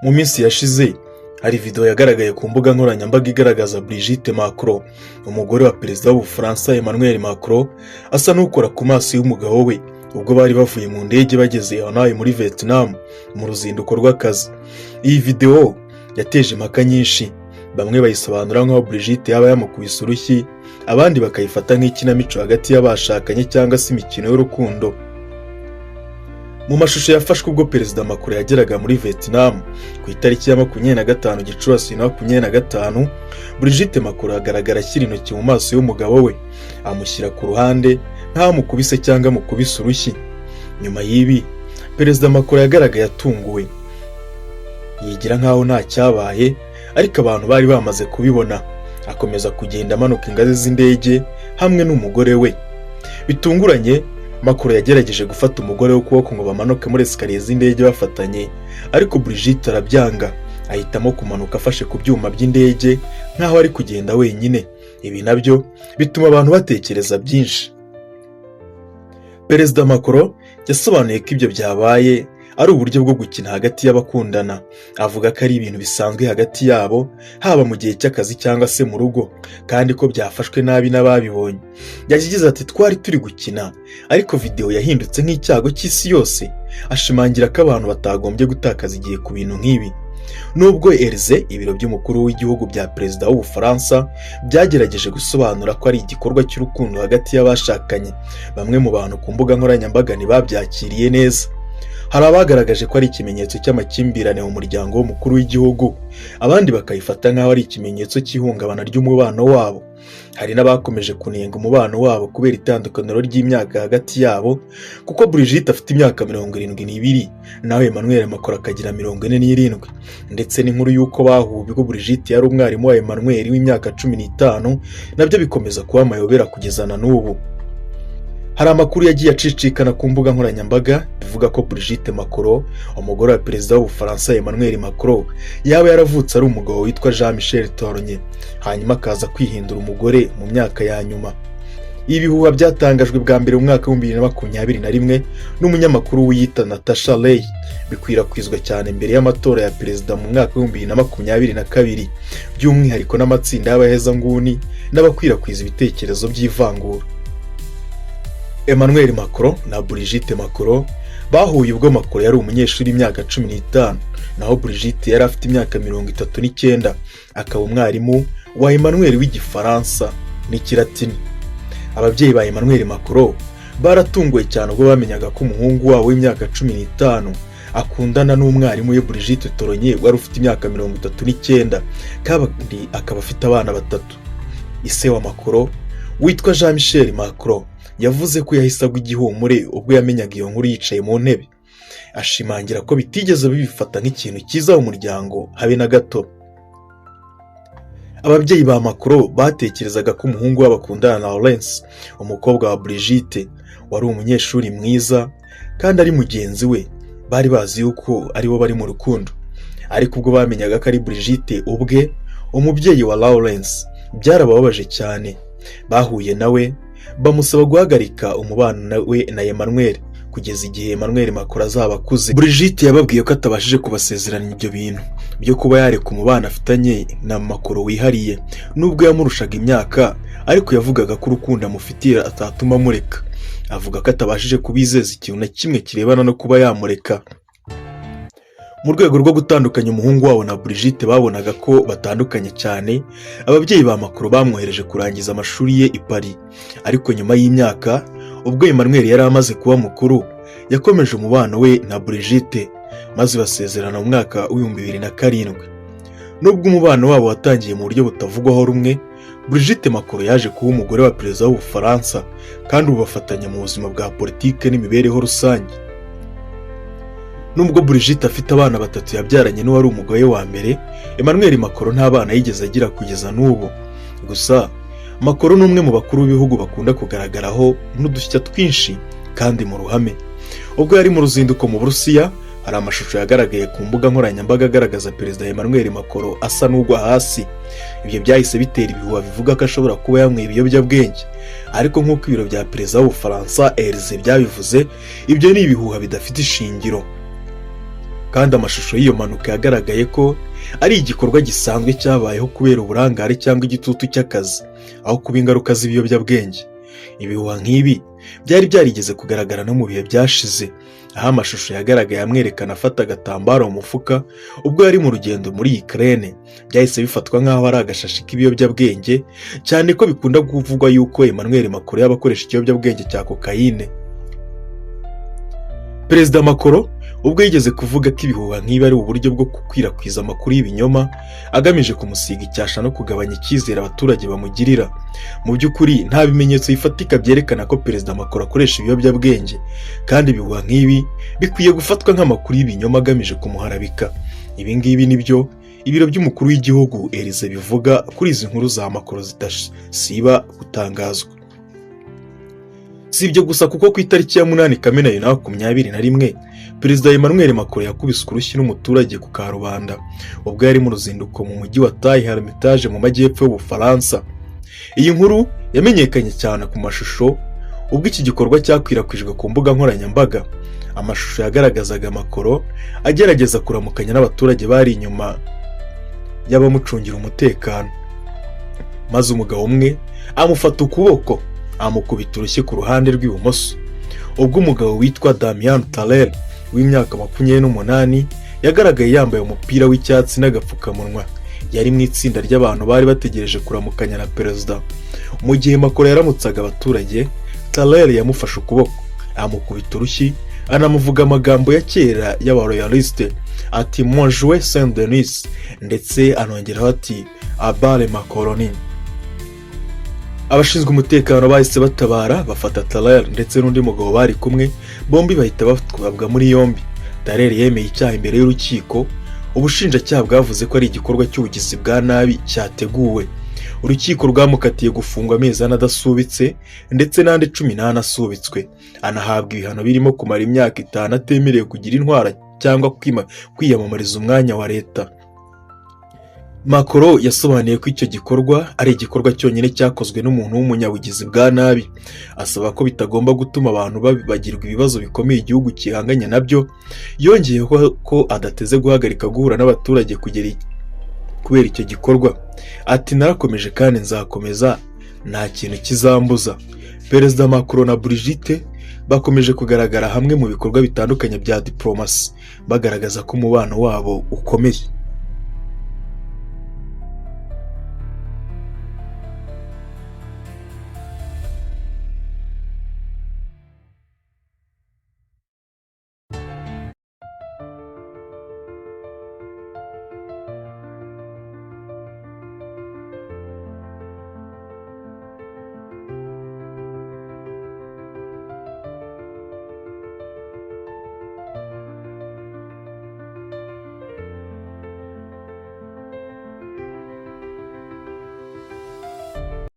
Mu minsi yashize hari video yagaragaye ku mbuga nkoranyambaga igaragaza Brigitte Macron, umugore wa perezida w'Ubufaransa Emmanuel Macron, asa n'ukora ku maso y'umugabo we ubwo bari bavuye mu ndege bageze Hanoi muri Vietnam mu ruzinduko rw'akazi. Iyi video yateje impaka nyinshi, bamwe bayisobanura nk'aho Brigitte yaba yamukubise urushyi, abandi bakayifata nk'ikinamico hagati y'abashakanye cyangwa se imikino y'urukundo. Mu mashusho yafashwe ubwo perezida Macron yageraga muri Vietnam ku itariki ya 25 Gicurasi 2025, Brigitte Macron agaragara ashyira intoki mu maso y'umugabo we, amushyira ku ruhande ntamukubise cyangwa amukubise urushyi. Nyuma y'ibi, perezida Macron yagaragaye atunguwe, yigira nkaho nta cyabaye, ariko abantu bari bamaze kubibona. Akomeza kugenda amanuka ingazi z'indege hamwe n'umugore we. Bitunguranye, Macron yagerageje gufata umugore we ukuboko ngo bamanuke muri esikariye z'indege bafatanye, ariko Brigitte arabyanga, ahitamo kumanuka afashe ku byuma by'indege nkaho ari kugenda wenyine. Ibi nabyo bituma abantu batekereza byinshi. Perezida Macron yasobanuye ko ibyo byabaye ari uburyo bwo gukina hagati y'abakundana, avuga ko ari ibintu bisanzwe hagati yabo, haba mu gihe cy'akazi cyangwa se mu rugo, kandi ko byafashwe nabi n'ababibonye. Yagize ati twari turi gukina, ariko video yahindutse nk'icyago cy'isi yose. Ashimangira ko abantu batagombye gutakaza igihe ku bintu nk'ibi. Nubwo Elysée, ibiro by'umukuru w'igihugu bya perezida w'Ubufaransa, byagerageje gusobanura ko ari igikorwa cy'urukundo hagati y'abashakanye, bamwe mu bantu ku mbuga nkoranyambaga ntibabyakiriye neza. Hari abagaragaje ko ari ikimenyetso cy'amakimbirane mu muryango w'umukuru w'igihugu, abandi bakayifata nk'aho ari ikimenyetso cy'ihungabana ry'umubano wabo. Hari n'abakomeje kunenga umubano wabo kubera itandukaniro ry'imyaka hagati yabo, kuko Brigitte afite imyaka 72 nawe Emmanuel Macron akagira 47, ndetse n'inkuru y'uko bahuye ubwo Brigitte yari umwarimu wa Emmanuel w'imyaka 15, nabyo bikomeza kuba amayobera kugeza na n'ubu. Hari amakuru yagiye acicikana ku mbuga nkoranyambaga bivuga ko Brigitte Macron, umugore wa perezida w'Ubufaransa Emmanuel Macron, yaba yaravutse ari umugabo witwa Jean-Michel Tournier, hanyuma akaza kwihindura umugore mu myaka ya nyuma. Ibihuha byatangajwe bwa mbere mu mwaka wa 2021 n'umunyamakuru wiyita Natasha Ley, bikwirakwizwa cyane mbere y'amatora ya perezida mu mwaka wa 2022, by'umwihariko n'amatsinda y'abahezanguni n'abakwirakwiza ibitekerezo by'ivangura. Emmanuel Macron na Brigitte Macron bahuye ubwo Macron yari umunyeshuri imyaka 15, naho Brigitte yari afite imyaka 39, akaba umwarimu wa Emmanuel w'igifaransa n'ikilatini. Ababyeyi ba Emmanuel Macron baratunguwe cyane ubwo bamenyaga ko umuhungu wabo w'imyaka 15 akundana n'umwarimu we Brigitte Tournier wari ufite imyaka 39, kandi akaba afite abana batatu. Ise wa Macron witwa Jean-Michel Macron yavuze ko yahise agwa igihumure ubwo yamenyaga iyo nkuru yicaye mu ntebe. Ashimangira ko bitigeze bibifata nk'ikintu cyiza mu muryango habe na gato. Ababyeyi ba Macron batekerezaga ko umuhungu wabo akundana na Laurence, umukobwa wa Brigitte, wari umunyeshuri mwiza kandi ari mugenzi we. Bari bazi yuko ari bo bari mu rukundo, ariko ubwo bamenyaga ko ari Brigitte ubwe, umubyeyi wa Laurence, byarababaje cyane. Bahuye nawe bamusaba guhagarika umubano we na Emmanuel kugeza igihe Emmanuel Macron azaba akuze. Brigitte yababwiye ko atabashije kubasezeranya ibyo bintu byo kuba yareka umubano afitanye na Macron wihariye, nubwo yamurushaga imyaka, ariko yavugaga ko urukundo amufitiye atatuma amureka. Avuga ko atabashije kubizeza ikintu na kimwe kirebana no kuba yamureka. Mu rwego rwo gutandukanya umuhungu wabo na Brigitte babonaga ko batandukanye cyane, ababyeyi ba Macron bamwohereje kurangiza amashuri ye i Paris. Ariko nyuma y'imyaka, ubwo Emmanuel yari amaze kuba mukuru, yakomeje umubano we na Brigitte, maze basezerana mu mwaka wa 2007. Nubwo umubano wabo watangiye mu buryo butavugwaho rumwe, Brigitte Macron yaje kuba umugore wa perezida w'Ubufaransa, kandi ubu bafatanya mu buzima bwa politike n'imibereho rusange. Nubwo Brigitte afite abana batatu yabyaranye n'uwari umugore wa mbere, Emmanuel Macron nta bana yigeze agira kugeza n'ubu. Gusa Macron ni umwe mu bakuru b'ibihugu bakunda kugaragaraho n'udushya twinshi kandi mu ruhame. Ubwo yari mu ruzinduko mu Burusiya, hari amashusho yagaragaye ku mbuga nkoranyambaga agaragaza perezida Emmanuel Macron asa n'ugwa hasi. Ibyo byahise bitera ibihuha bivuga ko ashobora kuba yanyweye ibiyobyabwenge, ariko nk'uko ibiro bya perezida w'Ubufaransa Elysée byabivuze, ibyo ni ibihuha bidafite ishingiro. kandi amashusho y'iyo mpanuka yagaragaye ko ari igikorwa gisanzwe cyabayeho kubera uburangare cyangwa igitutu cy'akazi aho kuba ingaruka z'ibiyobyabwenge. Ibihuha nk'ibi byari byarigeze kugaragara no mu bihe byashize, aho amashusho yagaragaye amwerekana afata agatambaro mu mufuka ubwo yari mu rugendo muri Ukraine. Byahise bifatwa nk'aho ari agashashi k'ibiyobyabwenge, cyane ko bikunda kuvugwa yuko Emmanuel Macron yaba akoresha ikiyobyabwenge cya kokayine. Perezida Macron ubwo yigeze kuvuga ko ibihuha nk'ibi ari uburyo bwo gukwirakwiza amakuru y'ibinyoma agamije kumusiga icyasha no kugabanya icyizere abaturage bamugirira. Mu by'ukuri nta bimenyetso bifatika byerekana ko Perezida Macron akoresha ibiyobyabwenge, kandi ibihuha nk'ibi bikwiye gufatwa nk'amakuru y'ibinyoma agamije kumuharabika. Ibi ngibi nibyo ibiro by'umukuru w'igihugu Elysée bivuga kuri izi nkuru za Macron zidasiba gutangazwa. Si ibyo gusa, kuko ku itariki ya 8 Kamena 2021 Perezida Emmanuel Macron yakubiswe urushyi n'umuturage ku karubanda ubwo yari mu ruzinduko mu mujyi wa Taille-Hermitage mu majyepfo y'Ubufaransa. Iyi nkuru yamenyekanye cyane ku mashusho ubwo iki gikorwa cyakwirakwijwe ku mbuga nkoranyambaga. Amashusho yagaragazaga Macron agerageza kuramukanya n'abaturage bari inyuma y'abamucungira umutekano, maze umugabo umwe amufata ukuboko amukubita urushyi ku ruhande rw'ibumoso. Ubwo umugabo witwa Damien Tarel w'imyaka 28 yagaragaye yambaye umupira w'icyatsi n'agapfukamunwa, yari mu itsinda ry'abantu bari bategereje kuramukanya na perezida. Mu gihe Macron yaramutsaga abaturage, Tarel yamufashe ukuboko amukubita urushyi, anamuvuga amagambo ya kera y'abaroyaliste ati "Moi jouer Saint-Denis", ndetse anongeraho ati "Abale Macronin". Abashinzwe umutekano bahise batabara bafata Tarel ndetse n'undi mugabo bari kumwe, bombi bahita batwabwa muri yombi. Tarel yemeye icyaha imbere y'urukiko. Ubushinjacyaha bwavuze ko ari igikorwa cy'ubugizi bwa nabi cyateguwe. Urukiko rwamukatiye gufungwa amezi adasubitse ndetse n'andi 18 asubitswe, anahabwa ibihano birimo kumara imyaka 5 atemerewe kugira intwara cyangwa kwiyamamariza umwanya wa leta. Macron yasobanuye ko icyo gikorwa ari igikorwa cyonyine cyakozwe n'umuntu w'umunyabugizi bwa nabi, asaba ko bitagomba gutuma abantu bagirwa ibibazo bikomeye igihugu kihanganye nabyo. Yongeyeho ko adateze guhagarika guhura n'abaturage kubera icyo gikorwa. Ati "Narakomeje kandi nzakomeza, nta kintu kizambuza." Perezida Macron na Brigitte bakomeje kugaragara hamwe mu bikorwa bitandukanye bya diplomasi, bagaragaza ko umubano wabo ukomeye.